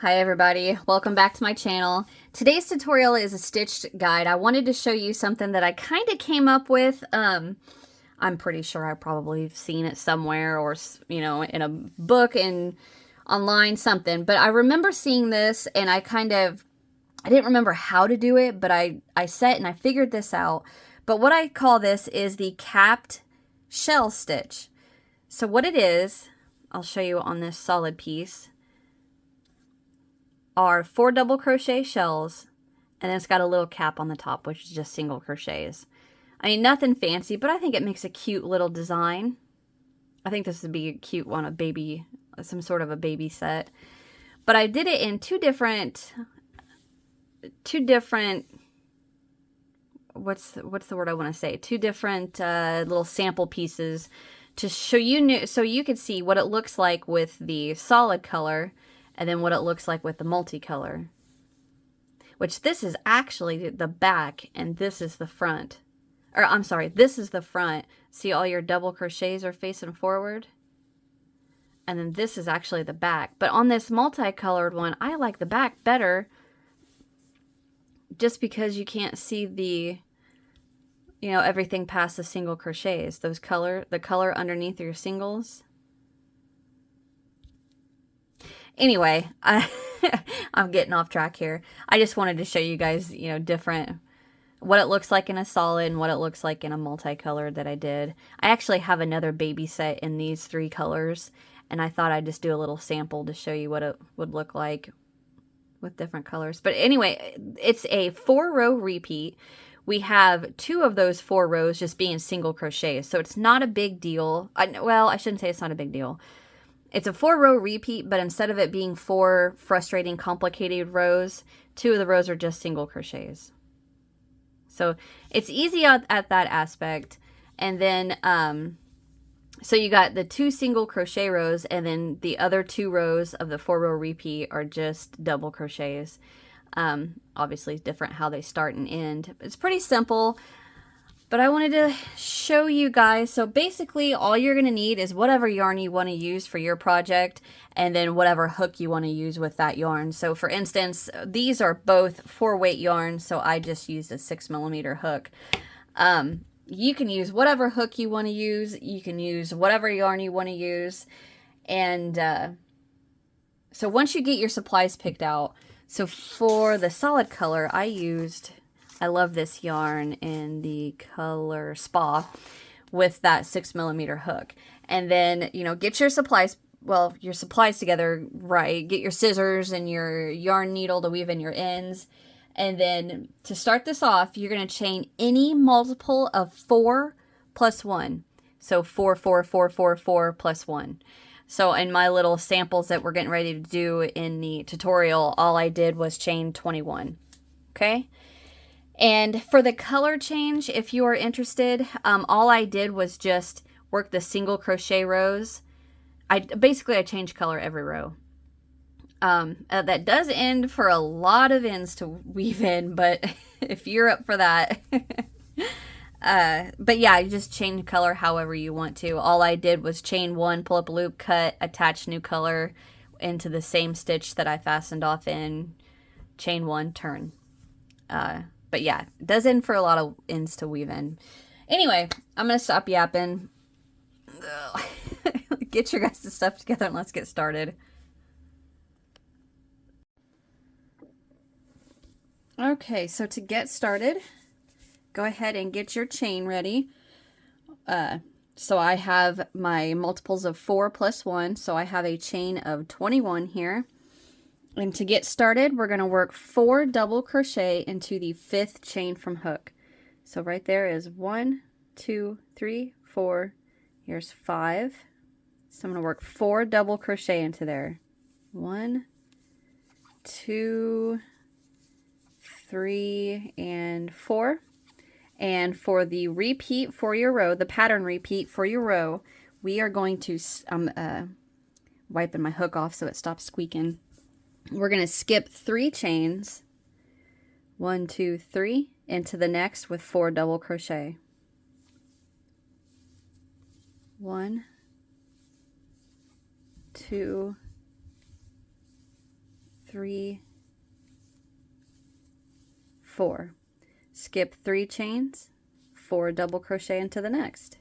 Hi everybody, welcome back to my channel. Today's tutorial is a stitched guide. I wanted to show you something that I kind of came up with. I'm pretty sure I probably have seen it somewhere or, you know, in a book and online something. But I remember seeing this and I didn't remember how to do it, but I sat and I figured this out. But what I call this is the capped shell stitch. So what it is, I'll show you on this solid piece, are 4 double crochet shells, and then it's got a little cap on the top, which is just single crochets. I mean, nothing fancy, but I think it makes a cute little design. I think this would be a cute one, some sort of a baby set. But I did it in two different, what's the word I want to say? Two different little sample pieces to show you, so you could see what it looks like with the solid color, and then what it looks like with the multicolor. Which this is actually the back, and this is the front. Or, I'm sorry, this is the front. See, all your double crochets are facing forward? And then this is actually the back. But on this multicolored one, I like the back better, just because you can't see the, you know, everything past the single crochets. The color underneath your singles. Anyway, I'm getting off track here. I just wanted to show you guys, you know, what it looks like in a solid and what it looks like in a multicolored that I did. I actually have another baby set in these 3 colors, and I thought I'd just do a little sample to show you what it would look like with different colors. But anyway, it's a 4-row repeat. We have 2 of those 4 rows just being single crochets, so it's not a big deal. Well, I shouldn't say it's not a big deal. It's a 4-row repeat, but instead of it being 4 frustrating, complicated rows, 2 of the rows are just single crochets. So it's easy at that aspect. And then, so you got the 2 single crochet rows, and then the other 2 rows of the 4-row repeat are just double crochets. Obviously, it's different how they start and end. It's pretty simple. But I wanted to show you guys, so basically all you're going to need is whatever yarn you want to use for your project, and then whatever hook you want to use with that yarn. So for instance, these are both 4-weight yarn, so I just used a 6mm hook. You can use whatever hook you want to use, you can use whatever yarn you want to use, and so once you get your supplies picked out, so for the solid color I love this yarn in the color Spa with that 6mm hook. And then, you know, get your supplies together right. Get your scissors and your yarn needle to weave in your ends. And then to start this off, you're going to chain any multiple of 4 plus 1. So 4, 4, 4, 4, 4 plus 1. So in my little samples that we're getting ready to do in the tutorial, all I did was chain 21. Okay? And for the color change, if you are interested, all I did was just work the single crochet rows. I change color every row. That does end for a lot of ends to weave in, but if you're up for that. But yeah, you just change color however you want to. All I did was chain 1, pull up a loop, cut, attach new color into the same stitch that I fastened off in, chain 1, turn. But yeah, it does end for a lot of ends to weave in. Anyway, I'm going to stop yapping. Get your guys' stuff together and let's get started. Okay, so to get started, go ahead and get your chain ready. So I have my multiples of 4 plus 1, so I have a chain of 21 here. And to get started, we're going to work 4 double crochet into the 5th chain from hook. So right there is 1, 2, 3, 4. Here's 5. So I'm going to work 4 double crochet into there. 1, 2, 3, and 4. And for the repeat for your row, the pattern repeat for your row, we are going to, I'm wiping my hook off so it stops squeaking. We're going to skip 3 chains, 1, 2, 3, into the next with 4 double crochet. 1, 2, 3, 4. Skip 3 chains, 4 double crochet into the next.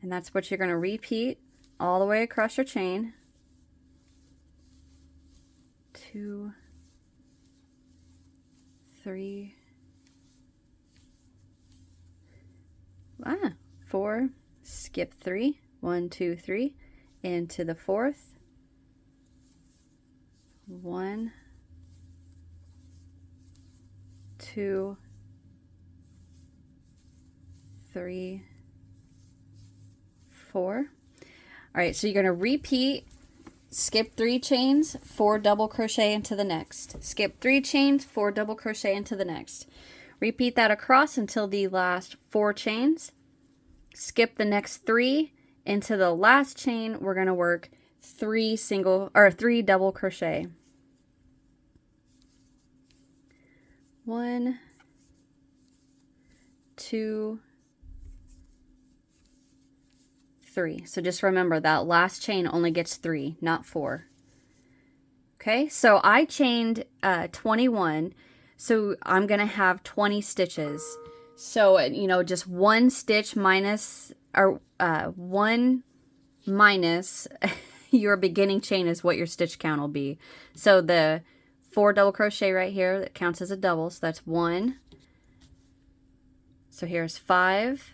And that's what you're going to repeat all the way across your chain. 2, 3, 4, skip 3, 1, 2, 3, into the 4th, 1, 2, 3, 4. All right, so you're going to repeat, skip 3 chains, 4 double crochet into the next. Skip 3 chains, 4 double crochet into the next. Repeat that across until the last 4 chains. Skip the next 3 into the last chain. We're going to work 3 double crochet. 1, 2, 3. So just remember that last chain only gets 3, not 4. Okay, so I chained 21, so I'm going to have 20 stitches. So, you know, just 1 stitch minus, or 1 minus your beginning chain is what your stitch count will be. So the 4 double crochet right here, that counts as a double, so that's 1. So here's 5,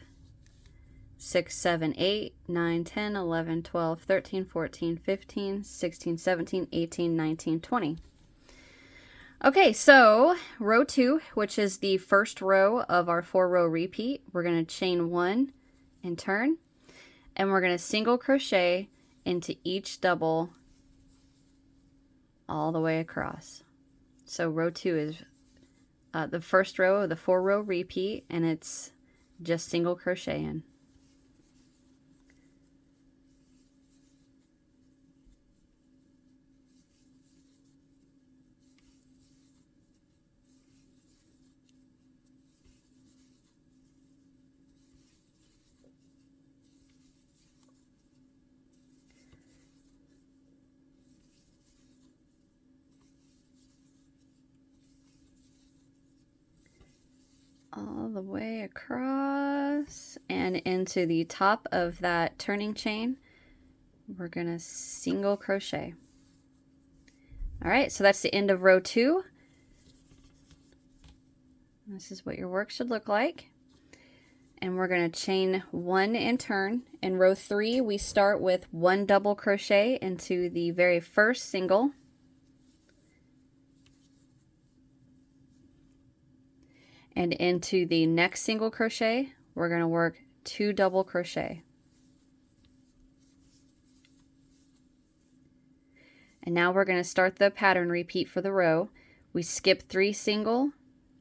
6, 7, 8, 9, 10, 11, 12, 13, 14, 15, 16, 17, 18, 19, 20. Okay, so row 2, which is the first row of our 4-row repeat, we're going to chain 1 and turn, and we're going to single crochet into each double all the way across. So row 2 is the first row of the 4-row repeat, and it's just single crochet in. All the way across and into the top of that turning chain, we're gonna single crochet. All right, so that's the end of row 2. This is what your work should look like. And we're gonna chain 1 and turn. In row 3, we start with 1 double crochet into the very first single. And into the next single crochet, we're going to work 2 double crochet. And now we're going to start the pattern repeat for the row. We skip 3 single,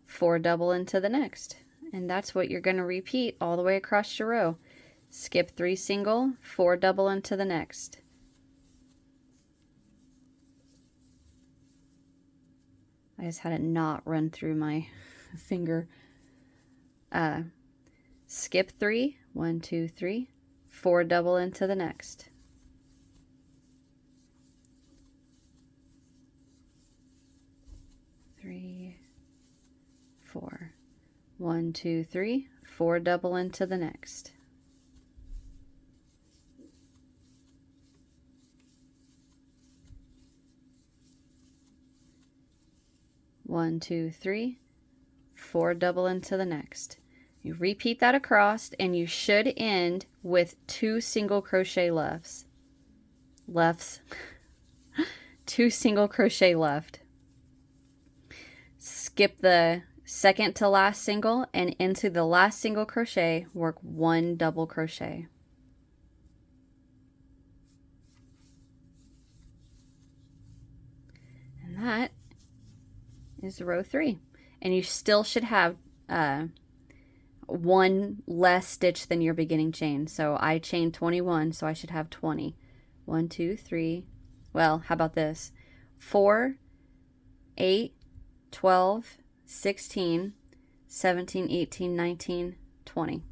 4 double into the next. And that's what you're going to repeat all the way across your row. Skip 3 single, 4 double into the next. I just had a knot run through my finger. Skip 3, 1, 2, 3, 4 double into the next. Three, 4, 1, 2, 3, 4 double into the next. One, 2, 3, 4 double into the next. You repeat that across, and you should end with 2 single crochet lefts. 2 single crochet left. Skip the second to last single, and into the last single crochet, work 1 double crochet. And that is row 3. And you still should have 1 less stitch than your beginning chain. So I chained 21, so I should have 20. 1, 2, 3. Well, how about this? 4, 8, 12, 16, 17, 18, 19, 20.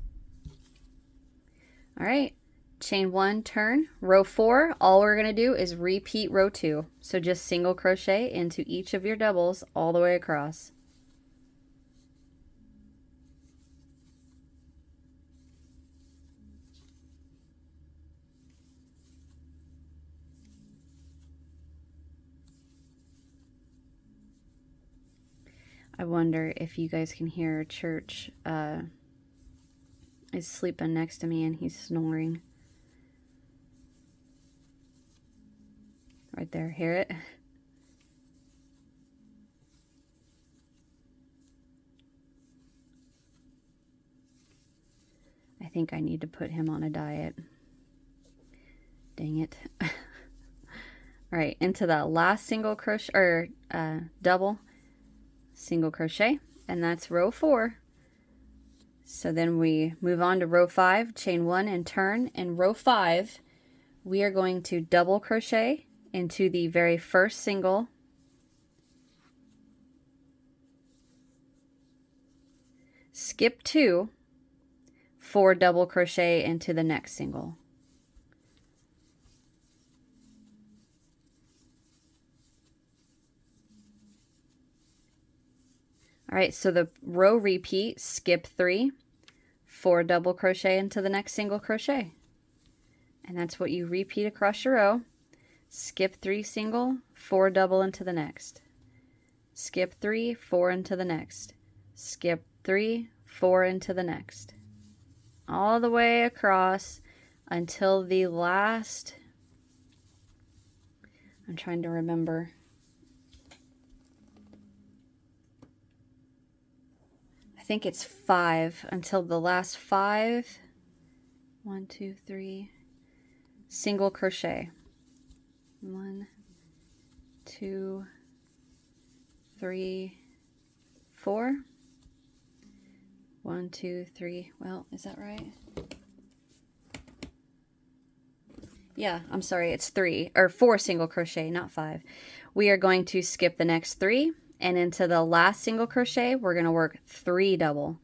All right. chain 1, turn, row 4. All we're going to do is repeat row 2. So just single crochet into each of your doubles all the way across. I wonder if you guys can hear Church is sleeping next to me and he's snoring. Right there, hear it? I think I need to put him on a diet. Dang it. All right, into the last single crochet, or double single crochet, and that's row 4. So then we move on to row 5, chain 1 and turn. In row 5, we are going to double crochet into the very first single, skip 2, 4 double crochet into the next single. All right, so the row repeat, skip 3, 4 double crochet into the next single crochet. And that's what you repeat across your row. Skip 3 single, 4 double into the next. Skip 3, 4 into the next. Skip 3, 4 into the next. All the way across until the last, I'm trying to remember. I think it's 5, until the last 5. 1, 2, 3. Single crochet. 1, 2, 3, 4. 1, 2, 3. Well, is that right? Yeah, I'm sorry, it's 3 or 4 single crochet, not 5. We are going to skip the next 3, and into the last single crochet, we're going to work 3 double.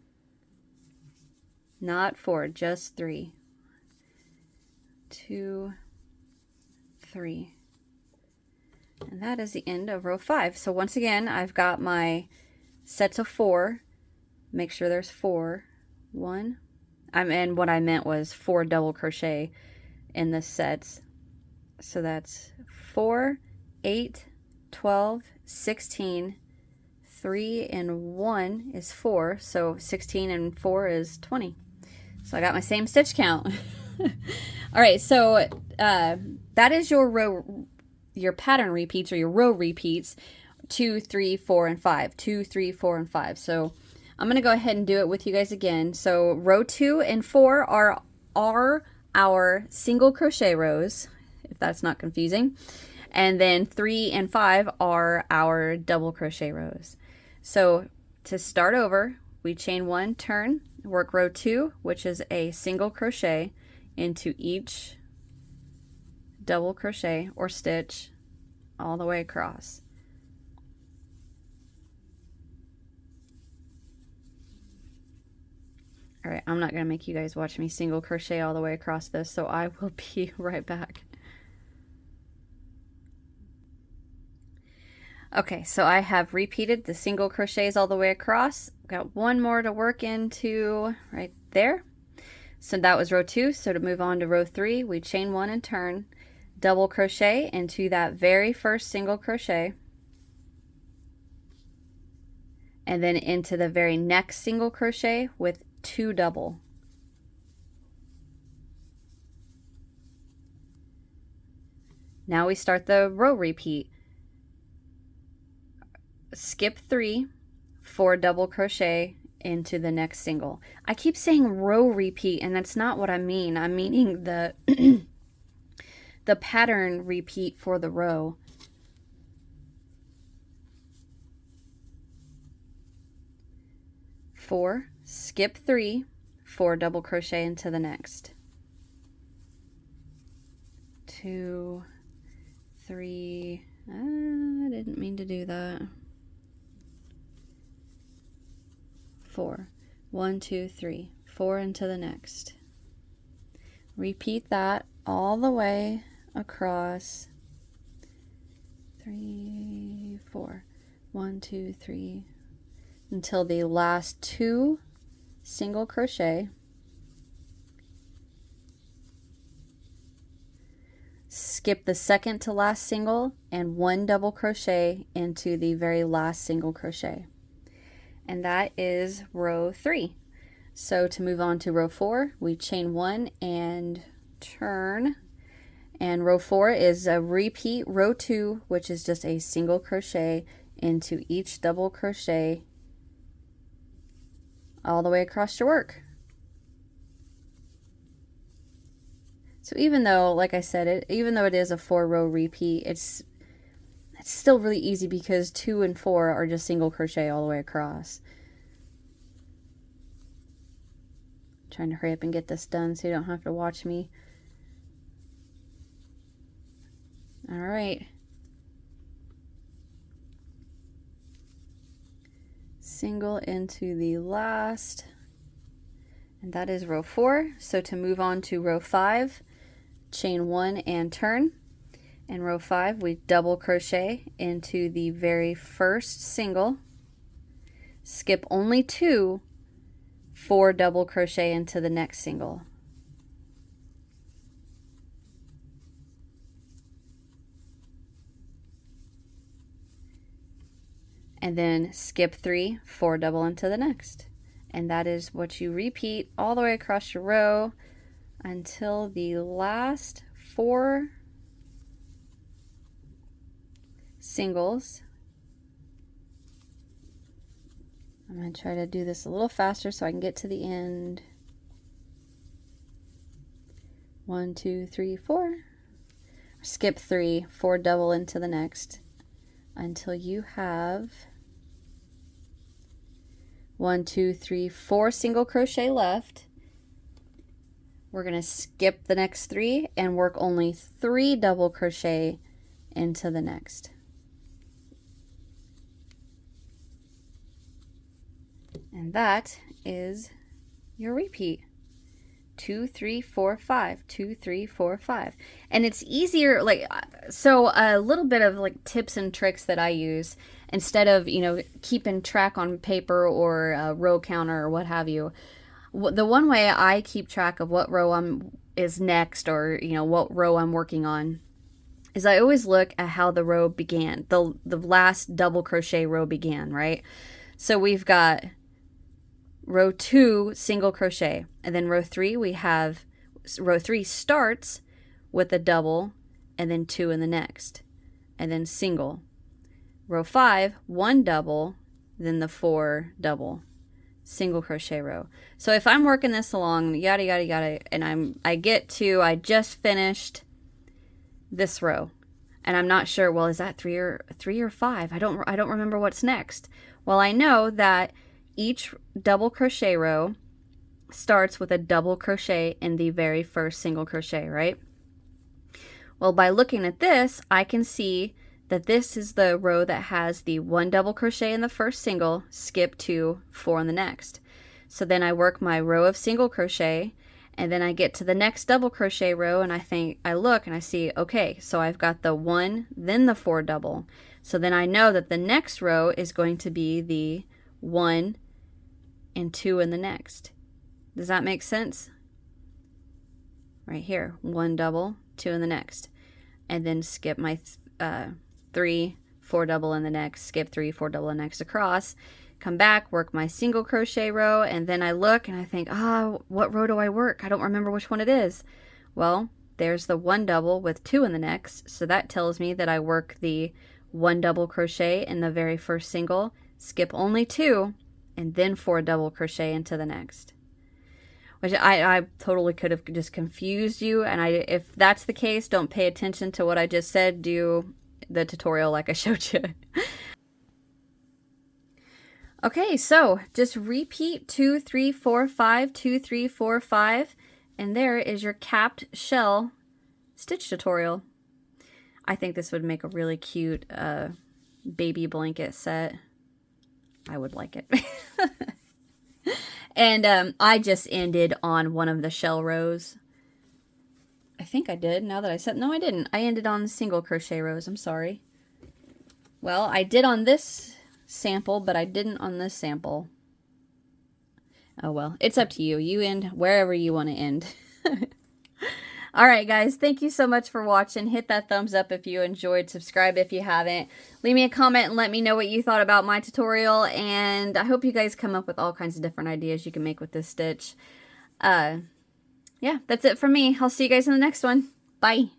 Not 4, just 3. 2, 3. And that is the end of row 5. So once again, I've got my sets of 4. Make sure there's 4. 1. And what I meant was 4 double crochet in the sets. So that's 4, 8, 12, 16, 3 and 1 is 4. So 16 and 4 is 20. So I got my same stitch count. All right, so that is your pattern repeats, or your row repeats, 2, 3, 4, and 5. 2, 3, 4, and 5. So I'm going to go ahead and do it with you guys again. So row 2 and 4 are our single crochet rows, if that's not confusing. And then 3 and 5 are our double crochet rows. So to start over, we chain 1, turn, work row 2, which is a single crochet into each double crochet or stitch all the way across. All right, I'm not going to make you guys watch me single crochet all the way across this, so I will be right back. Okay, so I have repeated the single crochets all the way across. Got one more to work into right there. So that was row 2. So to move on to row 3, we chain 1 and turn, double crochet into that very first single crochet, and then into the very next single crochet with 2 double. Now we start the row repeat. Skip 3, 4 double crochet into the next single. I keep saying row repeat, and that's not what I mean. I'm meaning the the pattern repeat for the row. Four, skip 3, 4 double crochet into the next. 2, 3. I didn't mean to do that. 4. 1, 2, 3. 4 into the next. Repeat that all the way across. 3, 4, 1, 2, 3, until the last 2 single crochet. Skip the second to last single and 1 double crochet into the very last single crochet. And that is row 3. So to move on to row 4, we chain 1 and turn. And row 4 is a repeat row 2, which is just a single crochet into each double crochet all the way across your work. So even though, like I said, even though it is a 4-row repeat, it's still really easy because 2 and 4 are just single crochet all the way across. I'm trying to hurry up and get this done so you don't have to watch me. All right. Single into the last, and that is row 4. So to move on to row 5, chain 1 and turn. In row 5, we double crochet into the very first single, skip only 2, 4 double crochet into the next single. And then skip 3, 4 double into the next. And that is what you repeat all the way across your row until the last 4 singles. I'm going to try to do this a little faster so I can get to the end. 1, 2, 3, 4. Skip 3, 4 double into the next until you have 1, 2, 3, 4 single crochet left. We're going to skip the next 3 and work only 3 double crochet into the next. And that is your repeat. 2, 3, 4, 5, 2, 3, 4, 5. And it's easier, like, so a little bit of like tips and tricks that I use instead of, you know, keeping track on paper or a row counter or what have you. The one way I keep track of what row is next, or, you know, what row I'm working on, is I always look at how the row began, the last double crochet row began, right? So we've got row 2 single crochet, and then row 3 we have row 3 starts with a double and then 2 in the next, and then single. Row 5, 1 double, then the 4 double, single crochet row. So if I'm working this along, yada yada yada, and I just finished this row and I'm not sure, well, is that 3 or 5? I don't remember what's next. Well, I know that each double crochet row starts with a double crochet in the very first single crochet, right? Well, by looking at this, I can see that this is the row that has the 1 double crochet in the first single, skip 2, 4 in the next. So then I work my row of single crochet, and then I get to the next double crochet row, and I look and I see, okay, so I've got the 1, then the 4 double. So then I know that the next row is going to be the 1 and 2 in the next. Does that make sense? Right here, 1 double, 2 in the next, and then skip my 3, 4 double in the next, skip 3, 4 double in the next across, come back, work my single crochet row, and then I look and I think, what row do I work? I don't remember which one it is. Well, there's the 1 double with 2 in the next, so that tells me that I work the 1 double crochet in the very first single, skip only 2, and then 4 double crochet into the next. Which I totally could have just confused you, and if that's the case, don't pay attention to what I just said. Do the tutorial like I showed you. Okay, so just repeat 2, 3, 4, 5, 2, 3, 4, 5, and there is your capped shell stitch tutorial. I think this would make a really cute baby blanket set. I would like it. And I just ended on one of the shell rows. think I did, now that I said, no, I didn't. I ended on single crochet rows, I'm sorry. Well, I did on this sample, but I didn't on this sample. Oh well, it's up to you. You end wherever you want to end. Alright guys, thank you so much for watching. Hit that thumbs up if you enjoyed. Subscribe if you haven't. Leave me a comment and let me know what you thought about my tutorial. And I hope you guys come up with all kinds of different ideas you can make with this stitch. Yeah, that's it from me. I'll see you guys in the next one. Bye.